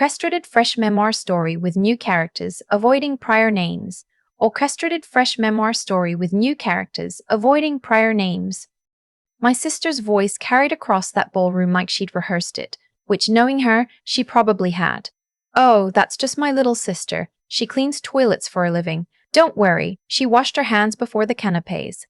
Orchestrated fresh memoir story with new characters, avoiding prior names. Orchestrated fresh memoir story with new characters, avoiding prior names. My sister's voice carried across that ballroom like she'd rehearsed it, which, knowing her, she probably had. Oh, that's just my little sister. She cleans toilets for a living. Don't worry, she washed her hands before the canapes.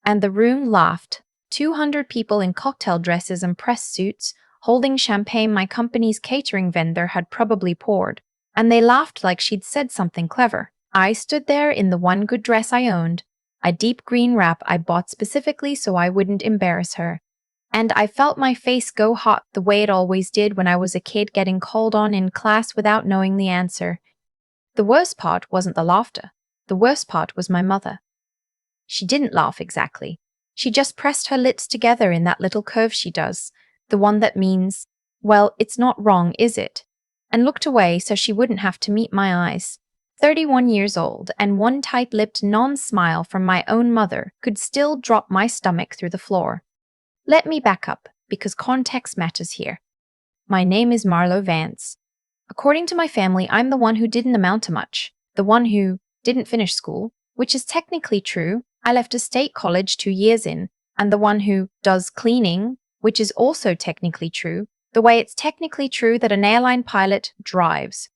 And the room laughed. 200 people in cocktail dresses and press suits, holding champagne my company's catering vendor had probably poured. And they laughed like she'd said something clever. I stood there in the one good dress I owned, a deep green wrap I bought specifically so I wouldn't embarrass her. And I felt my face go hot the way it always did when I was a kid getting called on in class without knowing the answer. The worst part wasn't the laughter. The worst part was my mother. She didn't laugh exactly. She just pressed her lips together in that little curve she does, the one that means, well, it's not wrong, is it? And looked away so she wouldn't have to meet my eyes. 31 years old, and one tight-lipped non-smile from my own mother could still drop my stomach through the floor. Let me back up, because context matters here. My name is Marlo Vance. According to my family, I'm the one who didn't amount to much, the one who didn't finish school, which is technically true. I left a state college 2 years in, and the one who does cleaning, which is also technically true, the way it's technically true that an airline pilot drives.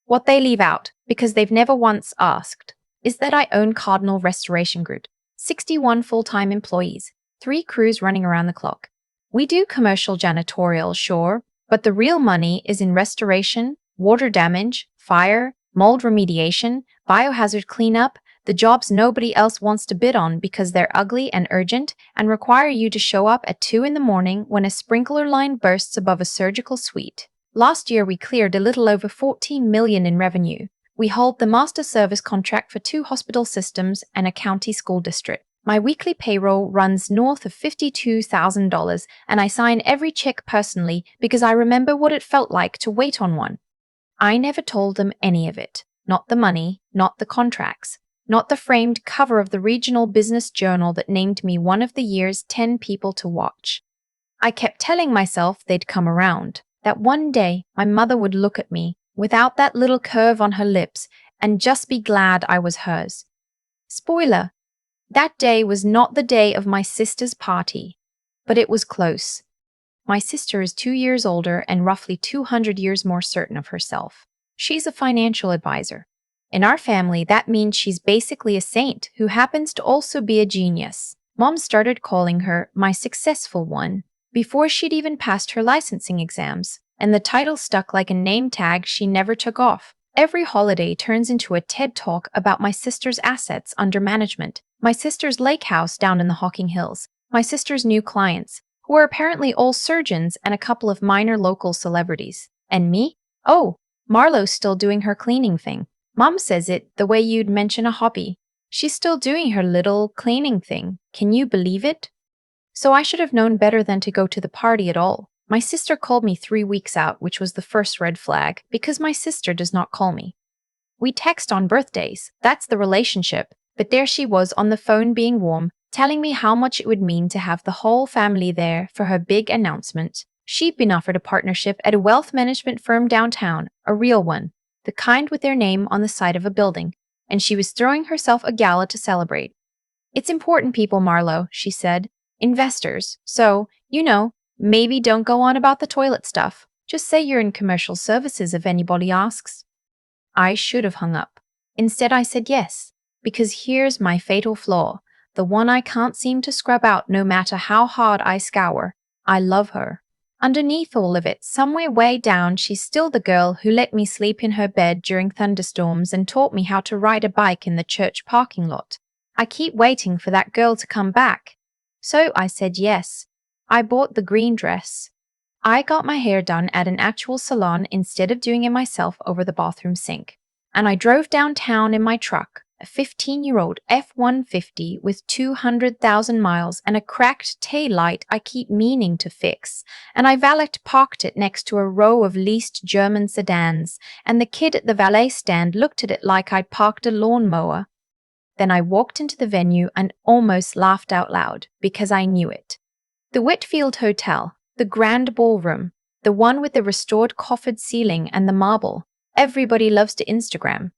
What they leave out, because they've never once asked, is that I own Cardinal Restoration Group, 61 full-time employees, 3 crews running around the clock. We do commercial janitorial, sure, but the real money is in restoration, water damage, fire, mold remediation, biohazard cleanup, the jobs nobody else wants to bid on because they're ugly and urgent and require you to show up at 2 in the morning when a sprinkler line bursts above a surgical suite. Last year, we cleared a little over $14 million in revenue. We hold the master service contract for 2 hospital systems and a county school district. My weekly payroll runs north of $52,000, and I sign every check personally because I remember what it felt like to wait on one. I never told them any of it. Not the money, not the contracts, not the framed cover of the regional business journal that named me one of the year's 10 people to watch. I kept telling myself they'd come around, that one day my mother would look at me without that little curve on her lips and just be glad I was hers. Spoiler, that day was not the day of my sister's party, but it was close. My sister is 2 years older and roughly 200 years more certain of herself. She's a financial advisor. In our family, that means she's basically a saint who happens to also be a genius. Mom started calling her my successful one before she'd even passed her licensing exams, and the title stuck like a name tag she never took off. Every holiday turns into a TED Talk about my sister's assets under management, my sister's lake house down in the Hocking Hills, my sister's new clients, who are apparently all surgeons and a couple of minor local celebrities. And me? Oh, Marlo's still doing her cleaning thing. Mom says it the way you'd mention a hobby. She's still doing her little cleaning thing. Can you believe it? So I should have known better than to go to the party at all. My sister called me 3 weeks out, which was the first red flag, because my sister does not call me. We text on birthdays. That's the relationship. But there she was on the phone being warm, telling me how much it would mean to have the whole family there for her big announcement. She'd been offered a partnership at a wealth management firm downtown, a real one, the kind with their name on the side of a building, and she was throwing herself a gala to celebrate. It's important people, Marlo, she said. Investors. So, maybe don't go on about the toilet stuff. Just say you're in commercial services if anybody asks. I should have hung up. Instead, I said yes, because here's my fatal flaw, the one I can't seem to scrub out no matter how hard I scour. I love her. Underneath all of it, somewhere way down, she's still the girl who let me sleep in her bed during thunderstorms and taught me how to ride a bike in the church parking lot. I keep waiting for that girl to come back. So I said yes. I bought the green dress. I got my hair done at an actual salon instead of doing it myself over the bathroom sink. And I drove downtown in my truck, a 15-year-old F-150 with 200,000 miles and a cracked taillight I keep meaning to fix. And I valet parked it next to a row of leased German sedans, and the kid at the valet stand looked at it like I'd parked a lawnmower. Then I walked into the venue and almost laughed out loud, because I knew it. The Whitfield Hotel, the Grand Ballroom, The one with the restored coffered ceiling and the marble. Everybody loves to Instagram.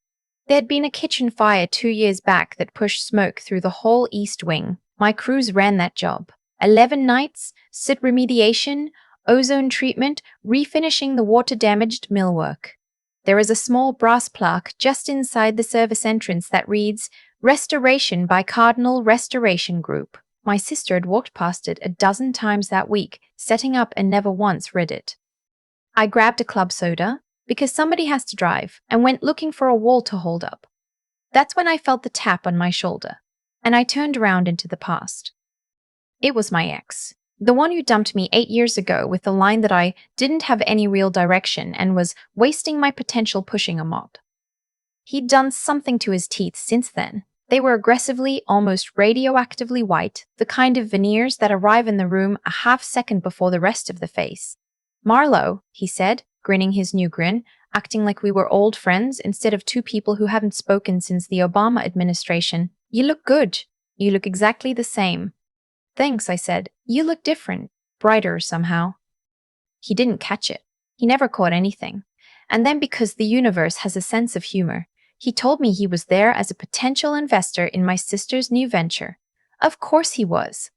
There had been a kitchen fire 2 years back that pushed smoke through the whole east wing. My crews ran that job. 11 nights, soot remediation, ozone treatment, refinishing the water-damaged millwork. There is a small brass plaque just inside the service entrance that reads, Restoration by Cardinal Restoration Group. My sister had walked past it a dozen times that week, setting up, and never once read it. I grabbed a club soda, because somebody has to drive, and went looking for a wall to hold up. That's when I felt the tap on my shoulder, and I turned around into the past. It was my ex, the one who dumped me 8 years ago with the line that I didn't have any real direction and was wasting my potential pushing a mop. He'd done something to his teeth since then. They were aggressively, almost radioactively white, the kind of veneers that arrive in the room a half second before the rest of the face. Marlo, he said, grinning his new grin, acting like we were old friends instead of two people who hadn't spoken since the Obama administration. You look good. You look exactly the same. Thanks, I said. You look different, brighter somehow. He didn't catch it. He never caught anything. And then because the universe has a sense of humor, he told me he was there as a potential investor in my sister's new venture. Of course he was.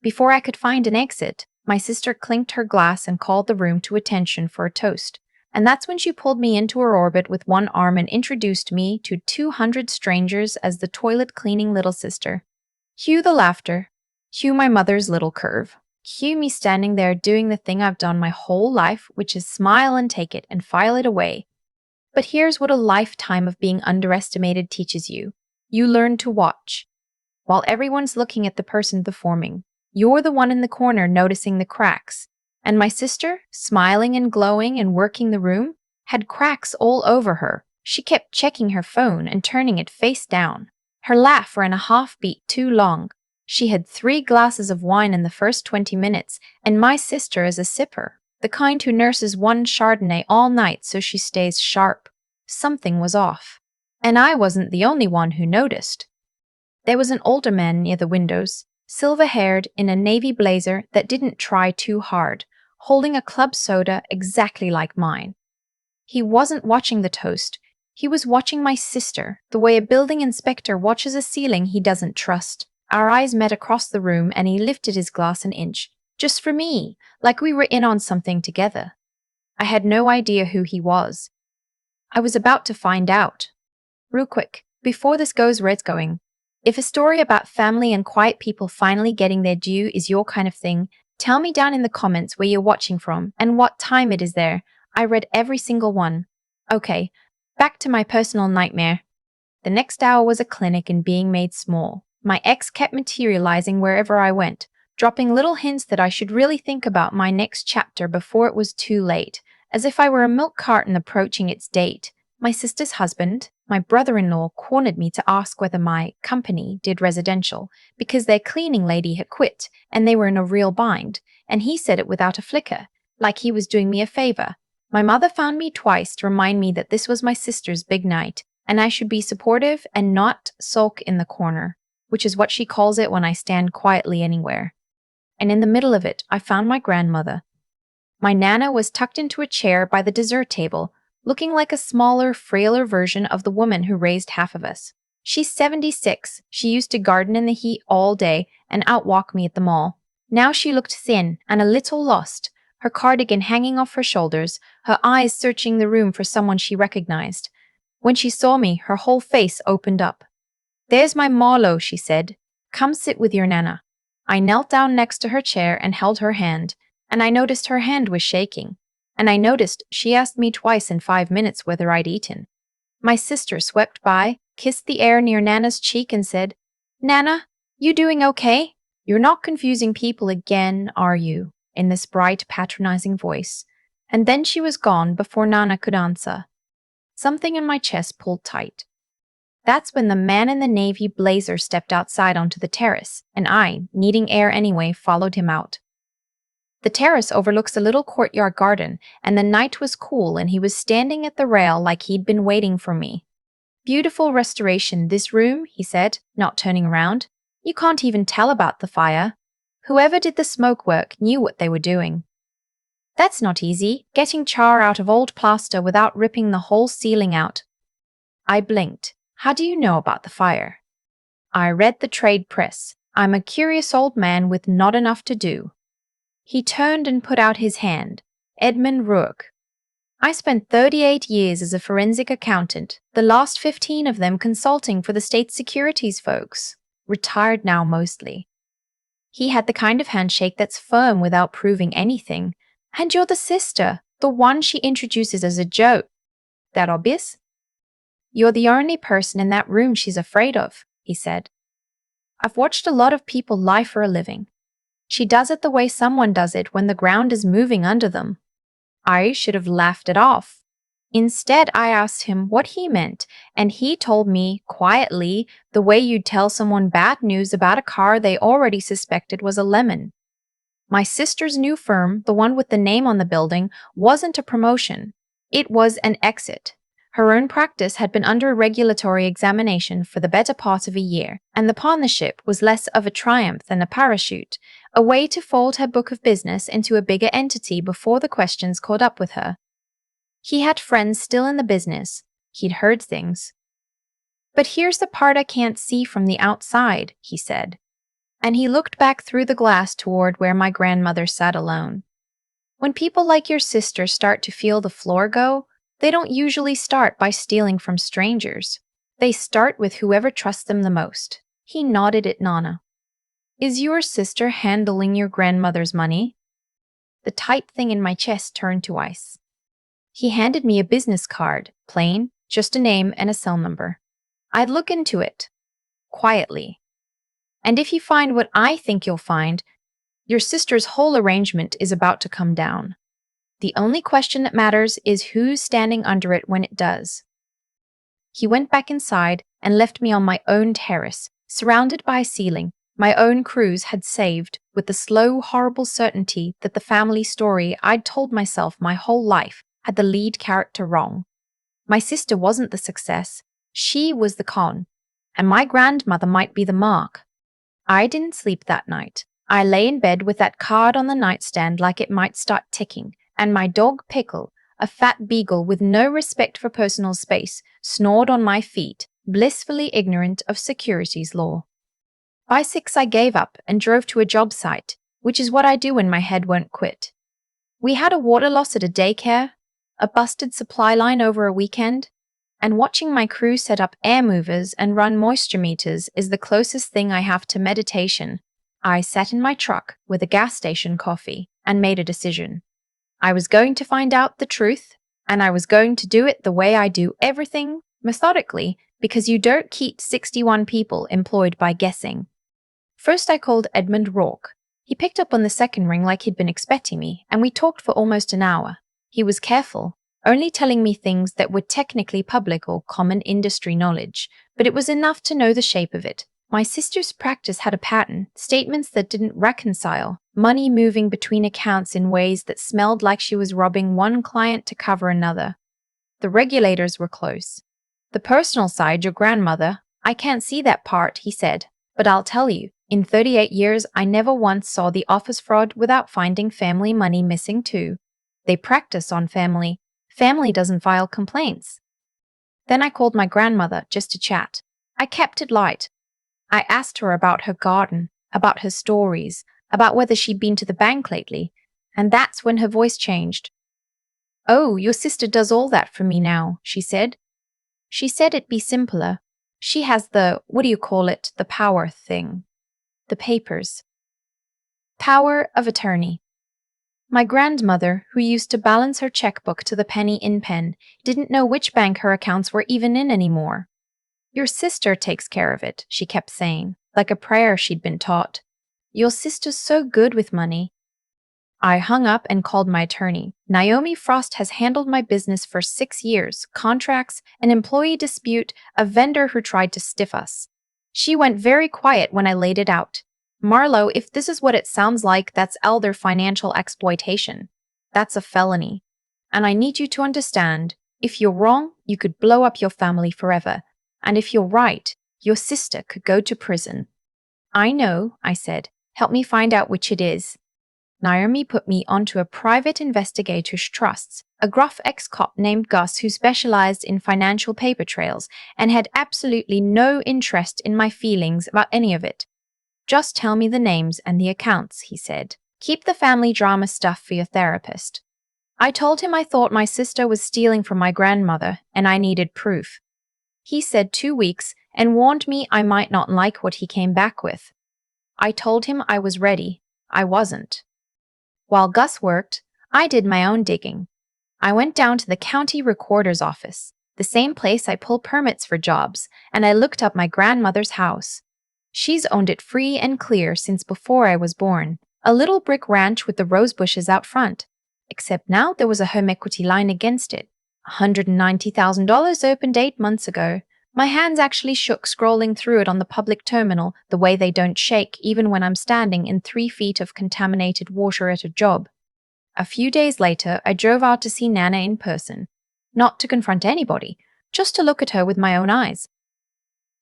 Before I could find an exit, my sister clinked her glass and called the room to attention for a toast. And that's when she pulled me into her orbit with one arm and introduced me to 200 strangers as the toilet-cleaning little sister. Cue the laughter. Cue my mother's little curve. Cue me standing there doing the thing I've done my whole life, which is smile and take it and file it away. But here's what a lifetime of being underestimated teaches you. You learn to watch. While everyone's looking at the person performing, you're the one in the corner noticing the cracks. And my sister, smiling and glowing and working the room, had cracks all over her. She kept checking her phone and turning it face down. Her laugh ran a half beat too long. She had 3 glasses of wine in the first 20 minutes, and my sister is a sipper, the kind who nurses one Chardonnay all night so she stays sharp. Something was off. And I wasn't the only one who noticed. There was an older man near the windows, silver-haired, in a navy blazer that didn't try too hard, holding a club soda exactly like mine. He wasn't watching the toast. He was watching my sister, the way a building inspector watches a ceiling he doesn't trust. Our eyes met across the room and he lifted his glass an inch, just for me, like we were in on something together. I had no idea who he was. I was about to find out. Real quick, before this goes where it's going, if a story about family and quiet people finally getting their due is your kind of thing, tell me down in the comments where you're watching from and what time it is there. I read every single one. Okay, back to my personal nightmare. The next hour was a clinic in being made small. My ex kept materializing wherever I went, dropping little hints that I should really think about my next chapter before it was too late, as if I were a milk carton approaching its date. My sister's husband, my brother-in-law, cornered me to ask whether my company did residential, because their cleaning lady had quit and they were in a real bind, and he said it without a flicker, like he was doing me a favor. My mother found me twice to remind me that this was my sister's big night, and I should be supportive and not sulk in the corner, which is what she calls it when I stand quietly anywhere. And in the middle of it, I found my grandmother. My Nana was tucked into a chair by the dessert table, looking like a smaller, frailer version of the woman who raised half of us. She's 76. She used to garden in the heat all day and outwalk me at the mall. Now she looked thin and a little lost, her cardigan hanging off her shoulders, her eyes searching the room for someone she recognized. When she saw me, her whole face opened up. "There's my Marlo," she said. "Come sit with your Nana." I knelt down next to her chair and held her hand, and I noticed her hand was shaking. And I noticed she asked me twice in 5 minutes whether I'd eaten. My sister swept by, kissed the air near Nana's cheek and said, "Nana, you doing okay? You're not confusing people again, are you?" in this bright, patronizing voice. And then she was gone before Nana could answer. Something in my chest pulled tight. That's when the man in the navy blazer stepped outside onto the terrace, and I, needing air anyway, followed him out. The terrace overlooks a little courtyard garden, and the night was cool and he was standing at the rail like he'd been waiting for me. "Beautiful restoration, this room," he said, not turning around. "You can't even tell about the fire. Whoever did the smoke work knew what they were doing." That's not easy, getting char out of old plaster without ripping the whole ceiling out. I blinked. How do you know about the fire? I read the trade press. I'm a curious old man with not enough to do. He turned and put out his hand. Edmund Rourke. I spent 38 years as a forensic accountant, the last 15 of them consulting for the state securities folks. Retired now mostly. He had the kind of handshake that's firm without proving anything. And you're the sister, the one she introduces as a joke. That obvious? You're the only person in that room she's afraid of, he said. I've watched a lot of people lie for a living. She does it the way someone does it when the ground is moving under them. I should have laughed it off. Instead, I asked him what he meant, and he told me, quietly, the way you'd tell someone bad news about a car they already suspected was a lemon. My sister's new firm, the one with the name on the building, wasn't a promotion. It was an exit. Her own practice had been under regulatory examination for the better part of a year, and the partnership was less of a triumph than a parachute, a way to fold her book of business into a bigger entity before the questions caught up with her. He had friends still in the business. He'd heard things. But here's the part I can't see from the outside, he said. And he looked back through the glass toward where my grandmother sat alone. When people like your sister start to feel the floor go, they don't usually start by stealing from strangers. They start with whoever trusts them the most. He nodded at Nana. Is your sister handling your grandmother's money? The tight thing in my chest turned to ice. He handed me a business card, plain, just a name and a cell number. I'd look into it. Quietly. And if you find what I think you'll find, your sister's whole arrangement is about to come down. The only question that matters is who's standing under it when it does. He went back inside and left me on my own terrace, surrounded by a ceiling my own crews had saved, with the slow, horrible certainty that the family story I'd told myself my whole life had the lead character wrong. My sister wasn't the success, she was the con, and my grandmother might be the mark. I didn't sleep that night. I lay in bed with that card on the nightstand like it might start ticking, and my dog Pickle, a fat beagle with no respect for personal space, snored on my feet, blissfully ignorant of securities law. By 6 I gave up and drove to a job site, which is what I do when my head won't quit. We had a water loss at a daycare, a busted supply line over a weekend, and watching my crew set up air movers and run moisture meters is the closest thing I have to meditation. I sat in my truck with a gas station coffee and made a decision. I was going to find out the truth, and I was going to do it the way I do everything, methodically, because you don't keep 61 people employed by guessing. First I called Edmund Rourke. He picked up on the second ring like he'd been expecting me, and we talked for almost an hour. He was careful, only telling me things that were technically public or common industry knowledge, but it was enough to know the shape of it. My sister's practice had a pattern, statements that didn't reconcile, money moving between accounts in ways that smelled like she was robbing one client to cover another. The regulators were close. The personal side, your grandmother, I can't see that part, he said, but I'll tell you, in 38 years, I never once saw the office fraud without finding family money missing too. They practice on family. Family doesn't file complaints. Then I called my grandmother just to chat. I kept it light. I asked her about her garden, about her stories, about whether she'd been to the bank lately, and that's when her voice changed. Oh, your sister does all that for me now, she said. She said it'd be simpler. She has the, the power thing. The papers. Power of attorney. My grandmother, who used to balance her checkbook to the penny in pen, didn't know which bank her accounts were even in anymore. Your sister takes care of it, she kept saying, like a prayer she'd been taught. Your sister's so good with money. I hung up and called my attorney. Naomi Frost has handled my business for 6 years, contracts, an employee dispute, a vendor who tried to stiff us. She went very quiet when I laid it out. Marlo, if this is what it sounds like, that's elder financial exploitation. That's a felony. And I need you to understand, if you're wrong, you could blow up your family forever. And if you're right, your sister could go to prison. I know, I said. Help me find out which it is. Naomi put me onto a private investigator's trusts, a gruff ex-cop named Gus who specialized in financial paper trails and had absolutely no interest in my feelings about any of it. Just tell me the names and the accounts, he said. Keep the family drama stuff for your therapist. I told him I thought my sister was stealing from my grandmother and I needed proof. He said 2 weeks and warned me I might not like what he came back with. I told him I was ready. I wasn't. While Gus worked, I did my own digging. I went down to the county recorder's office, the same place I pull permits for jobs, and I looked up my grandmother's house. She's owned it free and clear since before I was born, a little brick ranch with the rose bushes out front. Except now there was a home equity line against it. $190,000 opened 8 months ago. My hands actually shook scrolling through it on the public terminal the way they don't shake even when I'm standing in 3 feet of contaminated water at a job. A few days later, I drove out to see Nana in person. Not to confront anybody, just to look at her with my own eyes.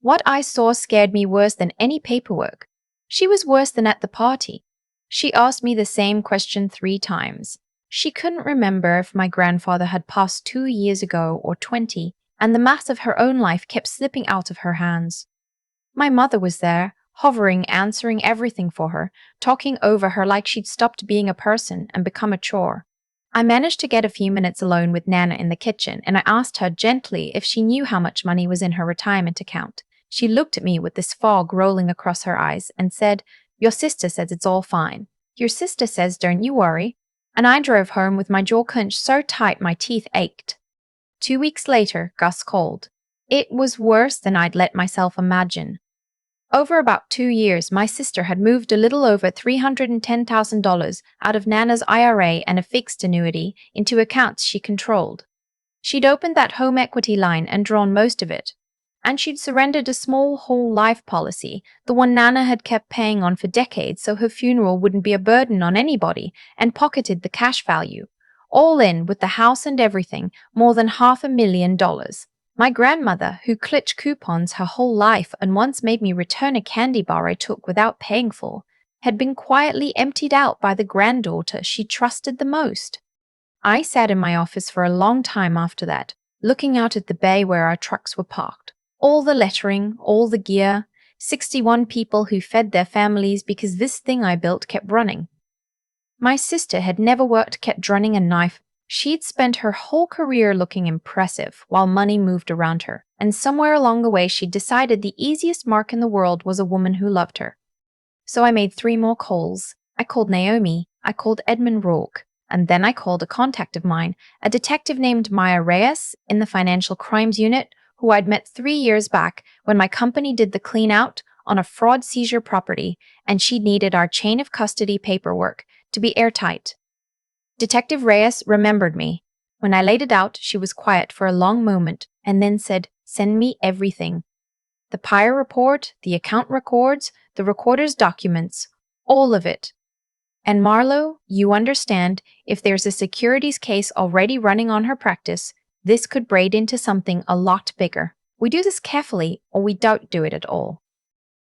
What I saw scared me worse than any paperwork. She was worse than at the party. She asked me the same question 3 times. She couldn't remember if my grandfather had passed 2 years ago or 20, and the mass of her own life kept slipping out of her hands. My mother was there, hovering, answering everything for her, talking over her like she'd stopped being a person and become a chore. I managed to get a few minutes alone with Nana in the kitchen, and I asked her gently if she knew how much money was in her retirement account. She looked at me with this fog rolling across her eyes and said, "Your sister says it's all fine. Your sister says don't you worry." And I drove home with my jaw clenched so tight my teeth ached. 2 weeks later, Gus called. It was worse than I'd let myself imagine. Over about 2 years, my sister had moved a little over $310,000 out of Nana's IRA and a fixed annuity into accounts she controlled. She'd opened that home equity line and drawn most of it. And she'd surrendered a small whole life policy, the one Nana had kept paying on for decades so her funeral wouldn't be a burden on anybody, and pocketed the cash value. All in, with the house and everything, more than $500,000. My grandmother, who clutched coupons her whole life and once made me return a candy bar I took without paying for, had been quietly emptied out by the granddaughter she trusted the most. I sat in my office for a long time after that, looking out at the bay where our trucks were parked. All the lettering, all the gear, 61 people who fed their families because this thing I built kept running. My sister had never worked kept running a knife. She'd spent her whole career looking impressive while money moved around her, and somewhere along the way she'd decided the easiest mark in the world was a woman who loved her. So I made 3 more calls. I called Naomi, I called Edmund Rourke, and then I called a contact of mine, a detective named Maya Reyes in the Financial Crimes Unit, who I'd met 3 years back when my company did the clean out on a fraud seizure property, and she needed our chain of custody paperwork to be airtight. Detective Reyes remembered me. When I laid it out, she was quiet for a long moment and then said, "Send me everything. The PIRE report, the account records, the recorder's documents, all of it. And Marlo, you understand, if there's a securities case already running on her practice, this could braid into something a lot bigger. We do this carefully or we don't do it at all."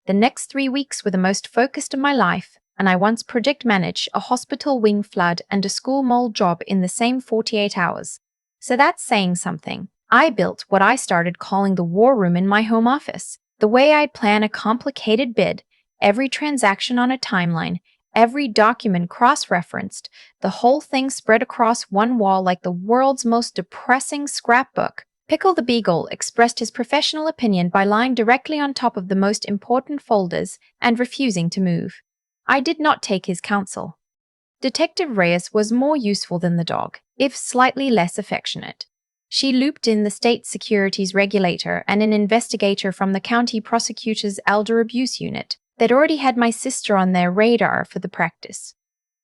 The next 3 weeks were the most focused of my life, and I once project managed a hospital wing flood and a school mold job in the same 48 hours. So that's saying something. I built what I started calling the war room in my home office, the way I'd plan a complicated bid, every transaction on a timeline, every document cross-referenced, the whole thing spread across one wall like the world's most depressing scrapbook. Pickle the Beagle expressed his professional opinion by lying directly on top of the most important folders and refusing to move. I did not take his counsel. Detective Reyes was more useful than the dog, if slightly less affectionate. She looped in the state securities regulator and an investigator from the county prosecutor's elder abuse unit that already had my sister on their radar for the practice.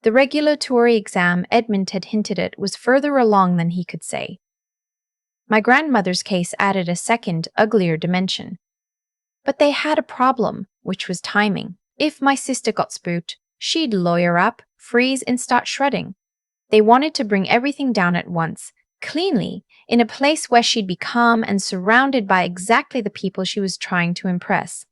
The regulatory exam Edmund had hinted at was further along than he could say. My grandmother's case added a second, uglier dimension. But they had a problem, which was timing. If my sister got spooked, she'd lawyer up, freeze, and start shredding. They wanted to bring everything down at once, cleanly, in a place where she'd be calm and surrounded by exactly the people she was trying to impress.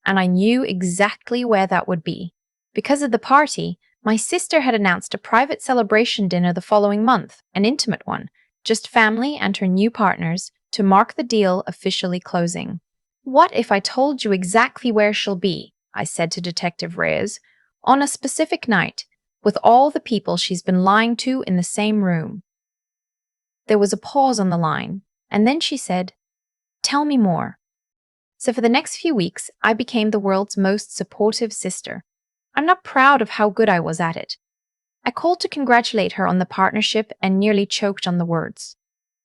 And I knew exactly where that would be. Because of the party, My sister had announced a private celebration dinner the following month, an intimate one, just family and her new partners, to mark the deal officially closing. What if I told you exactly where she'll be? I said to Detective Reyes. On a specific night, with all the people she's been lying to in the same room. There was a pause on the line, and then she said, "Tell me more." So for the next few weeks, I became the world's most supportive sister. I'm not proud of how good I was at it. I called to congratulate her on the partnership and nearly choked on the words.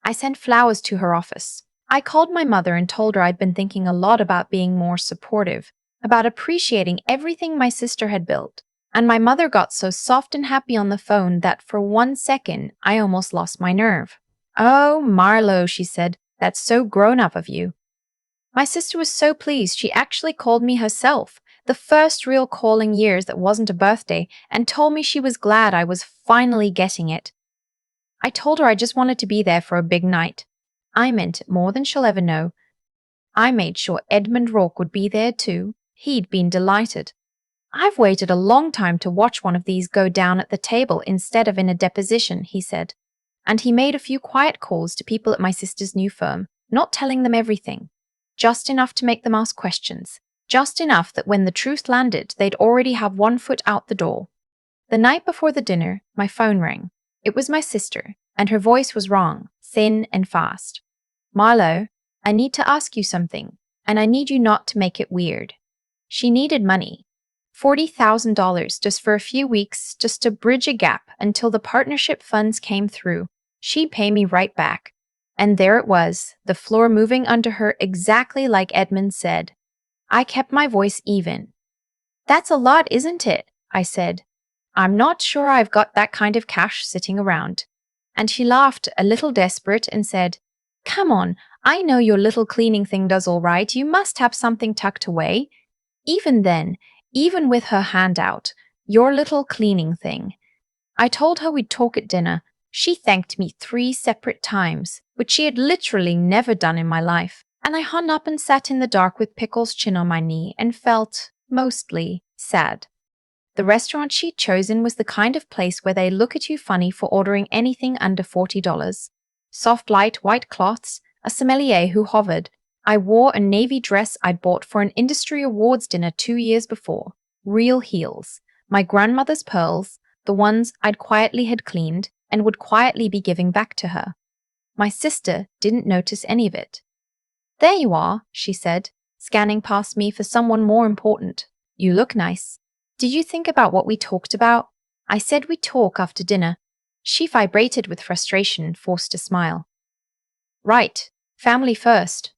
I sent flowers to her office. I called my mother and told her I'd been thinking a lot about being more supportive, about appreciating everything my sister had built. And my mother got so soft and happy on the phone that for 1 second, I almost lost my nerve. "Oh, Marlo," she said, "that's so grown up of you." My sister was so pleased she actually called me herself, the first real call in years that wasn't a birthday, and told me she was glad I was finally getting it. I told her I just wanted to be there for a big night. I meant it more than she'll ever know. I made sure Edmund Rourke would be there too. He'd been delighted. "I've waited a long time to watch one of these go down at the table instead of in a deposition," he said. And he made a few quiet calls to people at my sister's new firm, not telling them everything. Just enough to make them ask questions. Just enough that when the truth landed, they'd already have one foot out the door. The night before the dinner, my phone rang. It was my sister, and her voice was wrong, thin and fast. "Marlo, I need to ask you something, and I need you not to make it weird." She needed money. $40,000 just for a few weeks, just to bridge a gap until the partnership funds came through. She'd pay me right back. And there it was, the floor moving under her exactly like Edmund said. I kept my voice even. "That's a lot, isn't it?" I said. "I'm not sure I've got that kind of cash sitting around." And she laughed, a little desperate, and said, "Come on, I know your little cleaning thing does all right. You must have something tucked away." Even then, even with her hand out, "Your little cleaning thing." I told her we'd talk at dinner. She thanked me 3 separate times, which she had literally never done in my life. And I hung up and sat in the dark with Pickle's chin on my knee and felt, mostly, sad. The restaurant she'd chosen was the kind of place where they look at you funny for ordering anything under $40. Soft light white cloths, a sommelier who hovered. I wore a navy dress I'd bought for an industry awards dinner 2 years before. Real heels. My grandmother's pearls, the ones I'd quietly had cleaned and would quietly be giving back to her. My sister didn't notice any of it. "There you are," she said, scanning past me for someone more important. "You look nice. Did you think about what we talked about?" I said we'd talk after dinner. She vibrated with frustration and forced a smile. "Right. Family first."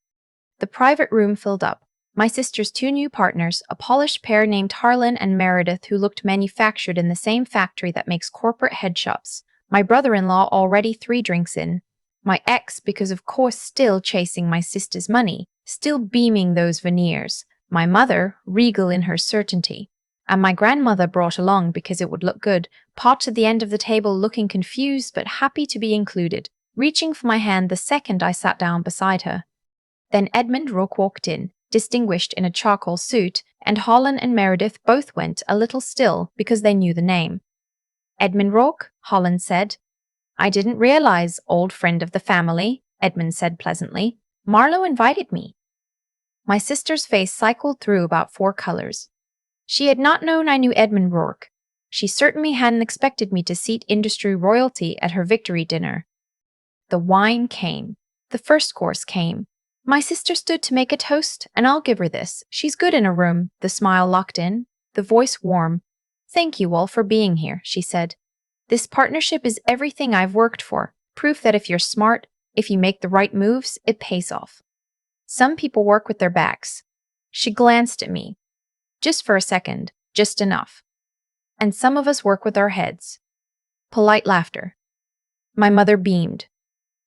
The private room filled up. My sister's 2 new partners, a polished pair named Harlan and Meredith who looked manufactured in the same factory that makes corporate head shops. My brother-in-law already 3 drinks in. My ex, because of course still chasing my sister's money, still beaming those veneers. My mother, regal in her certainty. And my grandmother brought along because it would look good, popped at the end of the table looking confused but happy to be included, reaching for my hand the second I sat down beside her. Then Edmund Rourke walked in, distinguished in a charcoal suit, and Harlan and Meredith both went a little still because they knew the name. "Edmund Rourke," Harlan said. "I didn't realize, old friend of the family," Edmund said pleasantly. "Marlo invited me." My sister's face cycled through about 4 colors. She had not known I knew Edmund Rourke. She certainly hadn't expected me to seat industry royalty at her victory dinner. The wine came. The first course came. My sister stood to make a toast, and I'll give her this. She's good in a room, the smile locked in, the voice warm. "Thank you all for being here," she said. "This partnership is everything I've worked for, proof that if you're smart, if you make the right moves, it pays off. Some people work with their backs." She glanced at me. Just for a second, just enough. "And some of us work with our heads." Polite laughter. My mother beamed.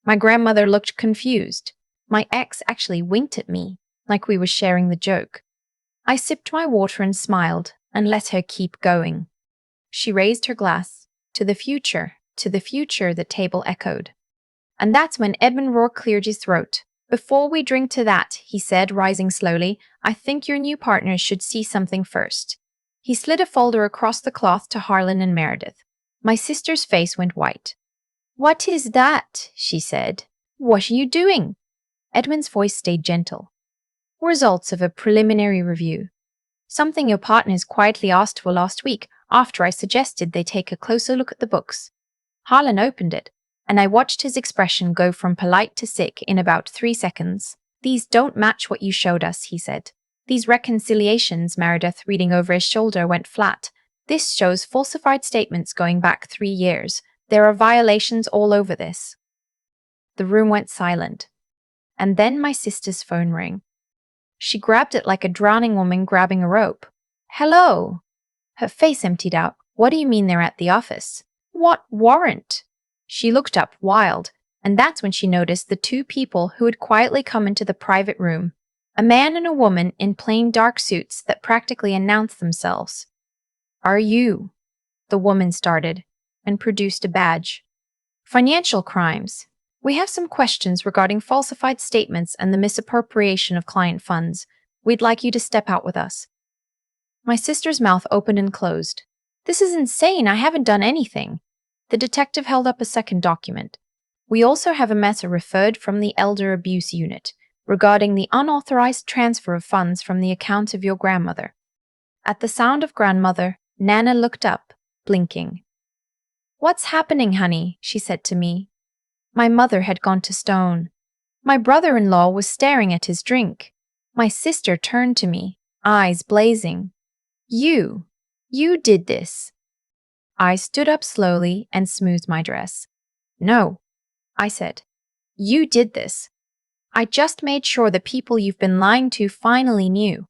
My grandmother looked confused. My ex actually winked at me, like we were sharing the joke. I sipped my water and smiled, and let her keep going. She raised her glass. To the future, the table echoed. And that's when Edmund Rourke cleared his throat. "Before we drink to that," he said, rising slowly, "I think your new partners should see something first." He slid a folder across the cloth to Harlan and Meredith. My sister's face went white. "What is that?" she said. "What are you doing?" Edwin's voice stayed gentle. "Results of a preliminary review. Something your partners quietly asked for last week after I suggested they take a closer look at the books." Harlan opened it, and I watched his expression go from polite to sick in about 3 seconds. "These don't match what you showed us," he said. "These reconciliations," Meredith, reading over his shoulder, went flat. "This shows falsified statements going back 3 years. There are violations all over this." The room went silent. And then my sister's phone rang. She grabbed it like a drowning woman grabbing a rope. "Hello?" Her face emptied out. "What do you mean they're at the office?" "What warrant?" She looked up, wild, and that's when she noticed the 2 people who had quietly come into the private room. A man and a woman in plain dark suits that practically announced themselves. "Are you?" the woman started, and produced a badge. "Financial crimes. We have some questions regarding falsified statements and the misappropriation of client funds. We'd like you to step out with us." My sister's mouth opened and closed. "This is insane. I haven't done anything." The detective held up a second document. "We also have a matter referred from the Elder Abuse Unit regarding the unauthorized transfer of funds from the account of your grandmother." At the sound of grandmother, Nana looked up, blinking. "What's happening, honey?" she said to me. My mother had gone to stone. My brother-in-law was staring at his drink. My sister turned to me, eyes blazing. You did this." I stood up slowly and smoothed my dress. "No," I said. "You did this. I just made sure the people you've been lying to finally knew."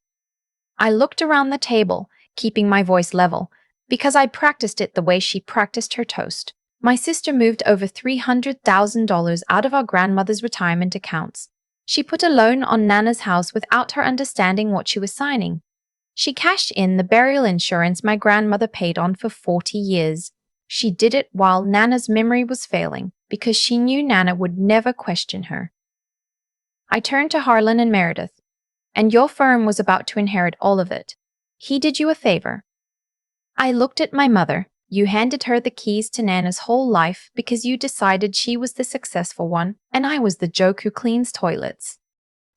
I looked around the table, keeping my voice level, because I'd practiced it the way she practiced her toast. My sister moved over $300,000 out of our grandmother's retirement accounts. She put a loan on Nana's house without her understanding what she was signing. She cashed in the burial insurance my grandmother paid on for 40 years. She did it while Nana's memory was failing, because she knew Nana would never question her. I turned to Harlan and Meredith. "And your firm was about to inherit all of it. He did you a favor." I looked at my mother. "You handed her the keys to Nana's whole life because you decided she was the successful one, and I was the joke who cleans toilets."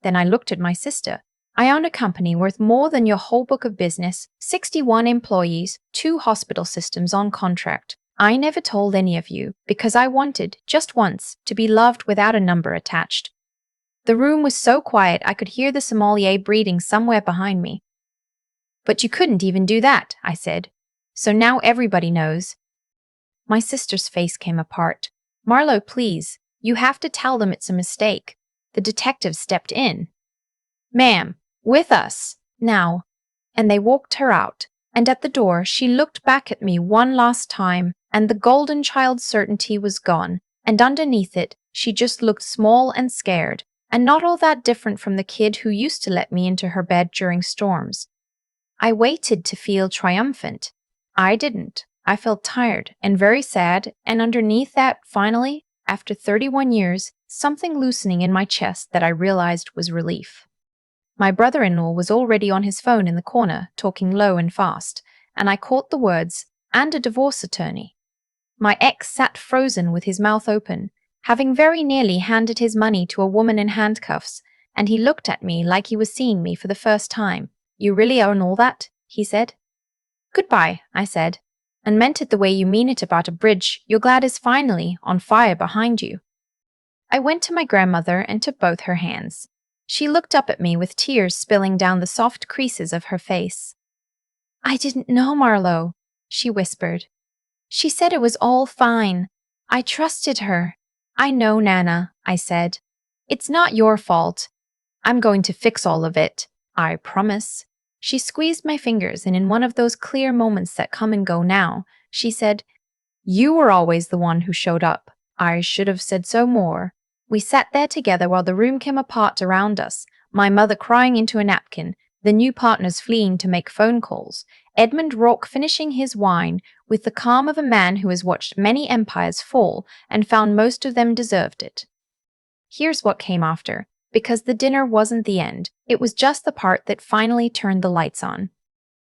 Then I looked at my sister. "I own a company worth more than your whole book of business, 61 employees, 2 hospital systems on contract. I never told any of you because I wanted, just once, to be loved without a number attached." The room was so quiet I could hear the sommelier breathing somewhere behind me. "But you couldn't even do that," I said. "So now everybody knows." My sister's face came apart. "Marlo, please, you have to tell them it's a mistake." The detective stepped in. "Ma'am, with us, now." And they walked her out. And at the door, she looked back at me one last time, and the golden child certainty was gone. And underneath it, she just looked small and scared, and not all that different from the kid who used to let me into her bed during storms. I waited to feel triumphant. I didn't. I felt tired and very sad, and underneath that, finally, after 31 years, something loosening in my chest that I realized was relief. My brother-in-law was already on his phone in the corner, talking low and fast, and I caught the words, "and a divorce attorney." My ex sat frozen with his mouth open, having very nearly handed his money to a woman in handcuffs, and he looked at me like he was seeing me for the first time. "You really own all that?" he said. "Goodbye," I said, and meant it the way you mean it about a bridge you're glad is finally on fire behind you. I went to my grandmother and took both her hands. She looked up at me with tears spilling down the soft creases of her face. "I didn't know, Marlo," she whispered. "She said it was all fine. I trusted her." "I know, Nana," I said. "It's not your fault. I'm going to fix all of it. I promise." She squeezed my fingers, and in one of those clear moments that come and go now, she said, "You were always the one who showed up. I should have said so more." We sat there together while the room came apart around us, my mother crying into a napkin, the new partners fleeing to make phone calls, Edmund Rourke finishing his wine with the calm of a man who has watched many empires fall and found most of them deserved it. Here's what came after. Because the dinner wasn't the end, it was just the part that finally turned the lights on.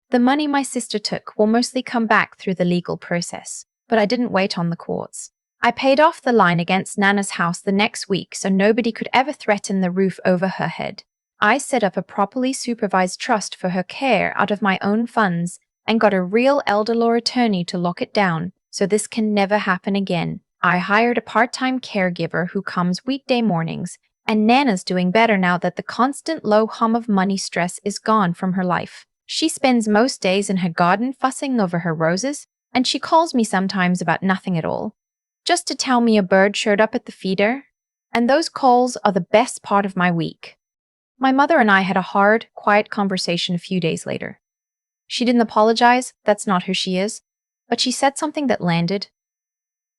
The money my sister took will mostly come back through the legal process, but I didn't wait on the courts. I paid off the line against Nana's house the next week so nobody could ever threaten the roof over her head. I set up a properly supervised trust for her care out of my own funds and got a real elder law attorney to lock it down so this can never happen again. I hired a part-time caregiver who comes weekday mornings, and Nana's doing better now that the constant low hum of money stress is gone from her life. She spends most days in her garden fussing over her roses, and she calls me sometimes about nothing at all, just to tell me a bird showed up at the feeder, and those calls are the best part of my week. My mother and I had a hard, quiet conversation a few days later. She didn't apologize, that's not who she is, but she said something that landed.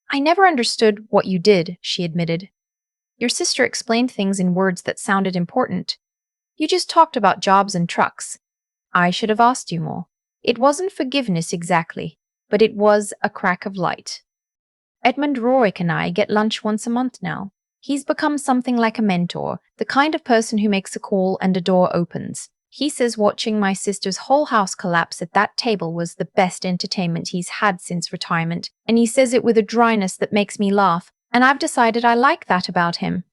"I never understood what you did," she admitted. "Your sister explained things in words that sounded important. You just talked about jobs and trucks. I should have asked you more. It wasn't forgiveness exactly, but it was a crack of light." Edmund Rorik and I get lunch once a month now. He's become something like a mentor, the kind of person who makes a call and a door opens. He says watching my sister's whole house collapse at that table was the best entertainment he's had since retirement, and he says it with a dryness that makes me laugh, and I've decided I like that about him.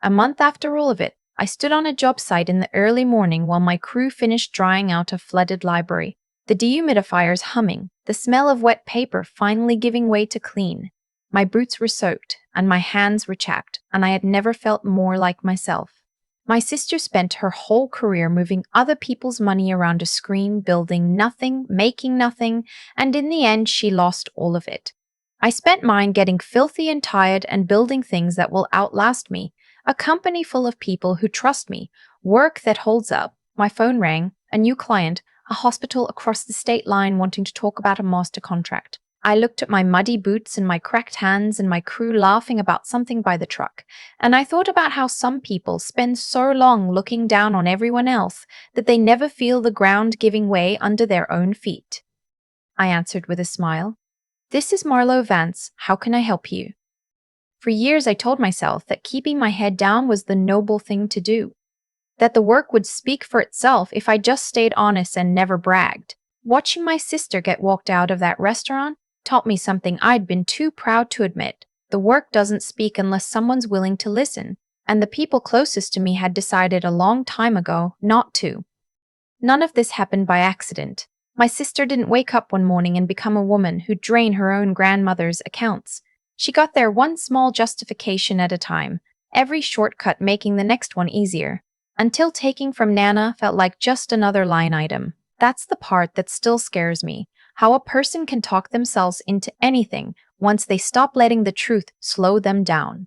A month after all of it, I stood on a job site in the early morning while my crew finished drying out a flooded library, the dehumidifiers humming, the smell of wet paper finally giving way to clean. My boots were soaked, and my hands were chapped, and I had never felt more like myself. My sister spent her whole career moving other people's money around a screen, building nothing, making nothing, and in the end she lost all of it. I spent mine getting filthy and tired and building things that will outlast me, a company full of people who trust me, work that holds up. My phone rang, a new client, a hospital across the state line wanting to talk about a master contract. I looked at my muddy boots and my cracked hands and my crew laughing about something by the truck, and I thought about how some people spend so long looking down on everyone else that they never feel the ground giving way under their own feet. I answered with a smile. "This is Marlo Vance. How can I help you?" For years I told myself that keeping my head down was the noble thing to do, that the work would speak for itself if I just stayed honest and never bragged. Watching my sister get walked out of that restaurant taught me something I'd been too proud to admit. The work doesn't speak unless someone's willing to listen, and the people closest to me had decided a long time ago not to. None of this happened by accident. My sister didn't wake up one morning and become a woman who'd drain her own grandmother's accounts. She got there one small justification at a time, every shortcut making the next one easier, until taking from Nana felt like just another line item. That's the part that still scares me, how a person can talk themselves into anything once they stop letting the truth slow them down.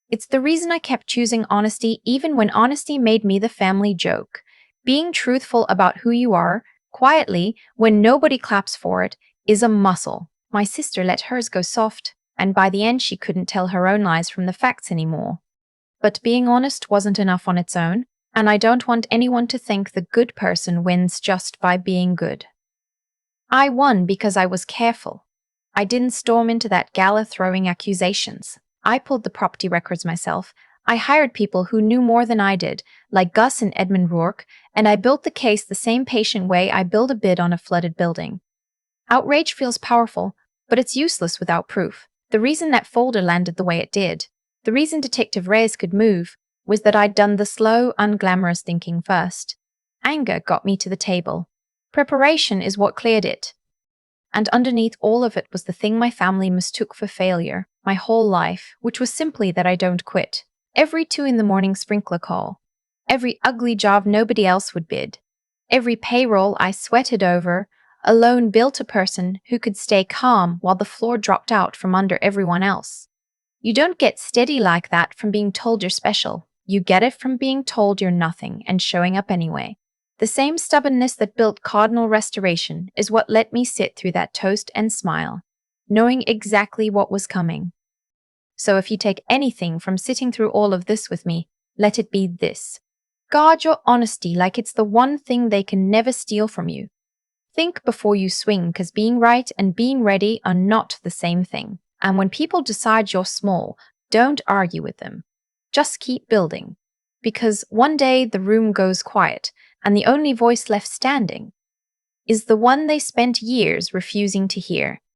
It's the reason I kept choosing honesty even when honesty made me the family joke. Being truthful about who you are, quietly, when nobody claps for it, is a muscle. My sister let hers go soft, and by the end she couldn't tell her own lies from the facts anymore. But being honest wasn't enough on its own, and I don't want anyone to think the good person wins just by being good. I won because I was careful. I didn't storm into that gala throwing accusations. I pulled the property records myself. I hired people who knew more than I did, like Gus and Edmund Rourke, and I built the case the same patient way I build a bid on a flooded building. Outrage feels powerful, but it's useless without proof. The reason that folder landed the way it did, the reason Detective Reyes could move, was that I'd done the slow, unglamorous thinking first. Anger got me to the table. Preparation is what cleared it. And underneath all of it was the thing my family mistook for failure, my whole life, which was simply that I don't quit. Every 2 a.m. sprinkler call. Every ugly job nobody else would bid. Every payroll I sweated over, alone built a person who could stay calm while the floor dropped out from under everyone else. You don't get steady like that from being told you're special. You get it from being told you're nothing and showing up anyway. The same stubbornness that built Cardinal Restoration is what let me sit through that toast and smile, knowing exactly what was coming. So if you take anything from sitting through all of this with me, let it be this. Guard your honesty like it's the one thing they can never steal from you. Think before you swing, because being right and being ready are not the same thing. And when people decide you're small, don't argue with them. Just keep building. Because one day the room goes quiet, and the only voice left standing is the one they spent years refusing to hear.